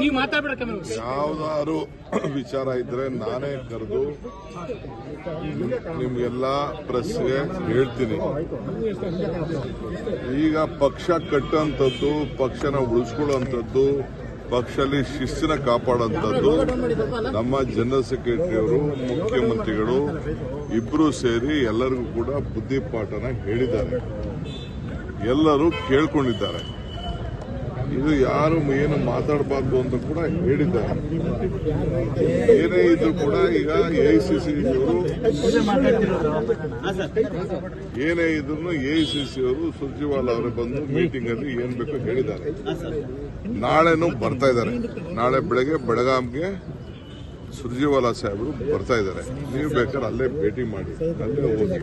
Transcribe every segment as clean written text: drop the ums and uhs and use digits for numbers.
ನೀವು ಮಾತಾಡ್ಬೇಡ. ಯಾವ್ದಾದ್ರು ವಿಚಾರ ಇದ್ರೆ ನಾನೇ ಕರೆದು ನಿಮ್ಗೆಲ್ಲ ಪ್ರೆಸ್ಗೆ ಹೇಳ್ತೀನಿ. ಈಗ ಪಕ್ಷ ಕಟ್ಟುವಂಥದ್ದು, ಪಕ್ಷನ ಉಳಿಸ್ಕೊಳ್ಳುವಂಥದ್ದು, ಪಕ್ಷದಲ್ಲಿ ಶಿಸ್ತಿನ ಕಾಪಾಡುವಂಥದ್ದು ನಮ್ಮ ಜನರಲ್ ಸೆಕ್ರೆಟರಿಯವರು, ಮುಖ್ಯಮಂತ್ರಿಗಳು ಇಬ್ರು ಸೇರಿ ಎಲ್ಲರಿಗೂ ಕೂಡ ಬುದ್ಧಿಪಾಠನ ಹೇಳಿದ್ದಾರೆ. ಎಲ್ಲರೂ ಕೇಳ್ಕೊಂಡಿದ್ದಾರೆ. ಇದು ಯಾರು ಏನು ಮಾತಾಡಬಾರ್ದು ಅಂತ ಕೂಡ ಹೇಳಿದ್ದಾರೆ. ಏನೇ ಇದ್ರು ಕೂಡ ಈಗ ಎಐಸಿಸಿ ಏನೇ ಇದ್ರು ಎಐಸಿಸಿ ಅವರು ಸುರ್ಜೇವಾಲಾ ಅವರು ಬಂದು ಮೀಟಿಂಗ್ ಅಲ್ಲಿ ಏನ್ ಬೇಕೋ ಹೇಳಿದ್ದಾರೆ. ನಾಳೆನೂ ಬರ್ತಾ ಇದ್ದಾರೆ. ನಾಳೆ ಬೆಳಗ್ಗೆ ಬೆಳಗಾಂಗೆ ಸುರ್ಜೇವಾಲಾ ಸಾಹೇಬರು ಬರ್ತಾ ಇದ್ದಾರೆ. ನೀವು ಬೇಕಾದ್ರೆ ಅಲ್ಲೇ ಭೇಟಿ ಮಾಡಿ, ಅಲ್ಲೇ ಹೋಗಿ.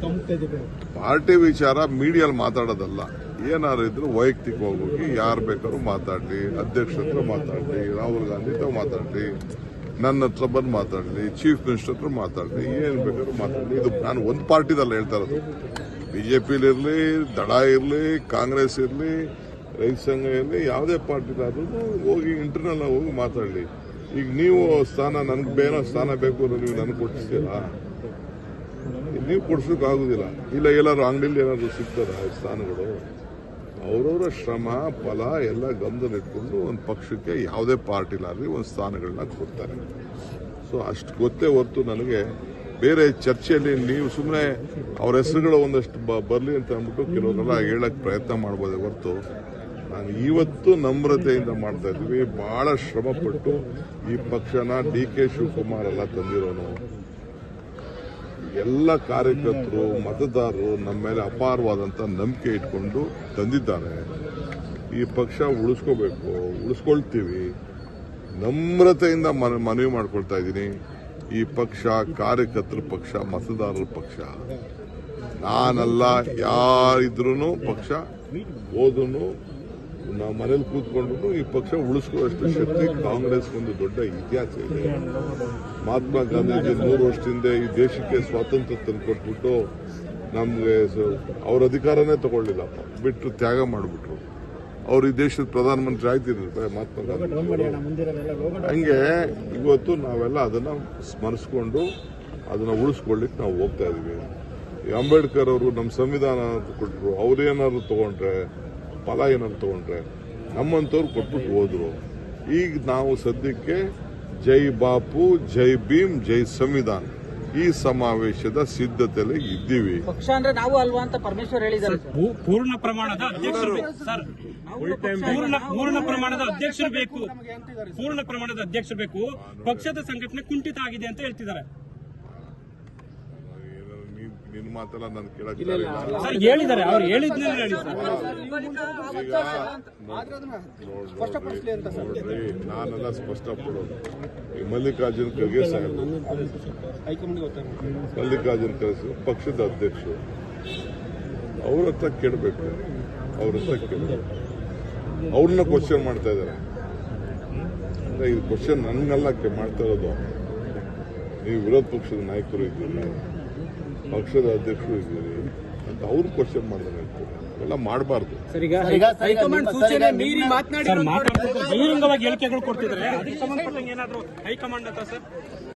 ಪಾರ್ಟಿ ವಿಚಾರ ಮೀಡಿಯಲ್ಲಿ ಮಾತಾಡೋದಲ್ಲ. ಏನಾದ್ರು ಇದ್ರು ವೈಯಕ್ತಿಕವಾಗಿ ಹೋಗಿ ಯಾರು ಬೇಕಾದ್ರೂ ಮಾತಾಡಲಿ, ಅಧ್ಯಕ್ಷರ ಹತ್ರ ಮಾತಾಡಲಿ, ರಾಹುಲ್ ಗಾಂಧಿ ಹತ್ರ ಮಾತಾಡಲಿ, ನನ್ನ ಹತ್ರ ಬಂದು ಮಾತಾಡಲಿ, ಚೀಫ್ ಮಿನಿಸ್ಟರ್ ಹತ್ರ ಮಾತಾಡಲಿ, ಏನ್ ಬೇಕಾದ್ರೂ ಮಾತಾಡಲಿ. ಇದು ನಾನು ಒಂದು ಪಾರ್ಟಿದಲ್ಲಿ ಹೇಳ್ತಾ ಇರೋದು. ಬಿಜೆಪಿಲಿರಲಿ, ದಳ ಇರಲಿ, ಕಾಂಗ್ರೆಸ್ ಇರಲಿ, ರೈತ ಸಂಘ ಇರಲಿ, ಯಾವುದೇ ಪಾರ್ಟಿಲಾದ್ರೂ ಹೋಗಿ ಇಂಟರ್ನಲ್ ಹೋಗಿ ಮಾತಾಡಲಿ. ಈಗ ನೀವು ಸ್ಥಾನ ನನಗೆ ಬೇರೆ ಸ್ಥಾನ ಬೇಕು ಅಂದ್ರೆ ನೀವು ನನಗೆ ಕೊಡಿಸ್ತೀರಾ? ನೀವು ಕೊಡ್ಸೋಕ್ಕಾಗೋದಿಲ್ಲ. ಇಲ್ಲ ಎಲ್ಲಾರು ಅಂಗಡಿಲಿ ಏನಾದ್ರು ಸಿಗ್ತದ ಸ್ಥಾನಗಳು? ಅವರವರ ಶ್ರಮ ಫಲ ಎಲ್ಲ ಗಮನದಲ್ಲಿಟ್ಕೊಂಡು ಒಂದು ಪಕ್ಷಕ್ಕೆ ಯಾವುದೇ ಪಾರ್ಟಿಲಾಗಲಿ ಒಂದು ಸ್ಥಾನಗಳನ್ನ ಕೊಡ್ತಾರೆ. ಸೊ ಅಷ್ಟು ಗೊತ್ತೇ ಹೊರತು ನನಗೆ ಬೇರೆ ಚರ್ಚೆಯಲ್ಲಿ ನೀವು ಸುಮ್ಮನೆ ಅವ್ರ ಹೆಸರುಗಳು ಒಂದಷ್ಟು ಬರಲಿ ಅಂತ ಅಂದ್ಬಿಟ್ಟು ಕೆಲವರೆಲ್ಲ ಹೇಳಕ್ ಪ್ರಯತ್ನ ಮಾಡ್ಬೋದೇ ಹೊರತು ನಾನು ಇವತ್ತು ನಮ್ರತೆಯಿಂದ ಮಾಡ್ತಾ ಇದ್ವಿ. ಬಹಳ ಶ್ರಮಪಟ್ಟು ಈ ಪಕ್ಷನ DK ಶಿವಕುಮಾರ್ ಎಲ್ಲ ತಂದಿರೋನು. ಎಲ್ಲ ಕಾರ್ಯಕರ್ತರು, ಮತದಾರರು ನಮ್ಮ ಮೇಲೆ ಅಪಾರವಾದಂತ ನಂಬಿಕೆ ಇಟ್ಕೊಂಡು ತಂದಿದ್ದಾರೆ. ಈ ಪಕ್ಷ ಉಳಿಸ್ಕೋಬೇಕು, ಉಳಿಸ್ಕೊಳ್ತೀವಿ. ನಮ್ರತೆಯಿಂದ ಮನವಿ ಮಾಡ್ಕೊಳ್ತಾ ಇದ್ದೀನಿ. ಈ ಪಕ್ಷ ಕಾರ್ಯಕರ್ತರ ಪಕ್ಷ, ಮತದಾರರ ಪಕ್ಷ. ನಾನಲ್ಲ, ಯಾರಿದ್ರು ಪಕ್ಷ ಹೋದ್ರು ನಾವು ಮನೇಲಿ ಕೂತ್ಕೊಂಡು ಈ ಪಕ್ಷ ಉಳಿಸ್ಕೊಳ್ಳೋಷ್ಟು ಶಕ್ತಿ ಕಾಂಗ್ರೆಸ್ ಒಂದು ದೊಡ್ಡ ಇತಿಹಾಸ ಇದೆ. ಮಹಾತ್ಮ ಗಾಂಧೀಜಿ 100 ವರ್ಷದಿಂದ ಈ ದೇಶಕ್ಕೆ ಸ್ವಾತಂತ್ರ್ಯ ತಂದುಕೊಟ್ಬಿಟ್ಟು ನಮ್ಗೆ ಅವ್ರ ಅಧಿಕಾರನೇ ತಗೊಳ್ಳಿಲ್ಲಪ್ಪ, ಬಿಟ್ಟರು ತ್ಯಾಗ ಮಾಡಿಬಿಟ್ರು. ಅವ್ರು ಈ ದೇಶದ ಪ್ರಧಾನಮಂತ್ರಿ ಆಯ್ತಿರ್ತಾರೆ ಮಹಾತ್ಮ ಗಾಂಧಿ. ಹಂಗೆ ಇವತ್ತು ನಾವೆಲ್ಲ ಅದನ್ನ ಸ್ಮರಿಸ್ಕೊಂಡು ಅದನ್ನ ಉಳಿಸ್ಕೊಳ್ಳಿಕ್ಕೆ ನಾವು ಹೋಗ್ತಾ ಇದೀವಿ. ಅಂಬೇಡ್ಕರ್ ಅವರು ನಮ್ಮ ಸಂವಿಧಾನ ಕೊಟ್ಟರು. ಅವ್ರೇನಾದ್ರು ತಗೊಂಡ್ರೆ, ಫಲ ಏನಾದ್ರು ತಗೊಂಡ್ರೆ, ನಮ್ಮಂತವ್ರು ಕೊಟ್ಬಿಟ್ಟು ಹೋದ್ರು. ಈಗ ನಾವು ಸದ್ಯಕ್ಕೆ ಜೈ ಬಾಪು, ಜೈ ಭೀಮ್, ಜೈ ಸಂವಿಧಾನ ಈ ಸಮಾವೇಶದ ಸಿದ್ಧತೆಯಲ್ಲಿ ಇದ್ದೀವಿ. ಪಕ್ಷ ಅಂದ್ರೆ ನಾವು ಅಲ್ವಾ ಅಂತ ಪರಮೇಶ್ವರ್ ಹೇಳಿದ್ದಾರೆ. ಪೂರ್ಣ ಪ್ರಮಾಣದ ಅಧ್ಯಕ್ಷರು ಪೂರ್ಣ ಪ್ರಮಾಣದ ಅಧ್ಯಕ್ಷರು ಬೇಕು. ಪೂರ್ಣ ಪ್ರಮಾಣದ ಅಧ್ಯಕ್ಷರು ಬೇಕು. ಪಕ್ಷದ ಸಂಘಟನೆ ಕುಂಠಿತ ಆಗಿದೆ ಅಂತ ಹೇಳ್ತಿದ್ದಾರೆ. ನಿನ್ನ ಮಾತೆಲ್ಲ ನಾನು ಹೇಳಿದ್ದಾರೆ. ಅವ್ರು ಹೇಳಿದ್ನೇ ಹೇಳಿ ಸರ್. ನೋಡ್ರಿ, ನಾನೆಲ್ಲ ಸ್ಪಷ್ಟಪಡೋದು. ಈ ಮಲ್ಲಿಕಾರ್ಜುನ್ ಖರ್ಗೆ ಸಾಹೇಬ್, ಮಲ್ಲಿಕಾರ್ಜುನ್ ಖರ್ಗೆ ಪಕ್ಷದ ಅಧ್ಯಕ್ಷರು, ಅವ್ರ ಹತ್ರ ಕೇಳಬೇಕು. ಅವ್ರ ಹತ್ರ ಕೇಳಬೇಕು. ಅವ್ರನ್ನ ಕ್ವಶನ್ ಮಾಡ್ತಾ ಇದಾರೆ. ಅಂದ್ರೆ ಇದು ಕ್ವಶನ್ ನನ್ನೆಲ್ಲ ಮಾಡ್ತಾ ಇರೋದು. ನೀವು ವಿರೋಧ ಪಕ್ಷದ ನಾಯಕರು ಇದ್ದೀರಿ, ಪಕ್ಷದ ಅಧ್ಯಕ್ಷರು ಇದ್ದೀರಿ ಅಂತ ಅವ್ರು ಕ್ವಶನ್ ಮಾಡಿದ್ರೆ ಎಲ್ಲ ಮಾಡಬಾರ್ದು. ಬಹಿರಂಗವಾಗಿ ಹೇಳಿಕೆಗಳು ಕೊಡ್ತಿದ್ದಾರೆ. ಅದಕ್ಕೆ ಸಂಬಂಧಪಟ್ಟಂಗೆ ಏನಾದ್ರು ಹೈಕಮಾಂಡ್ ಅಂತ ಸರ್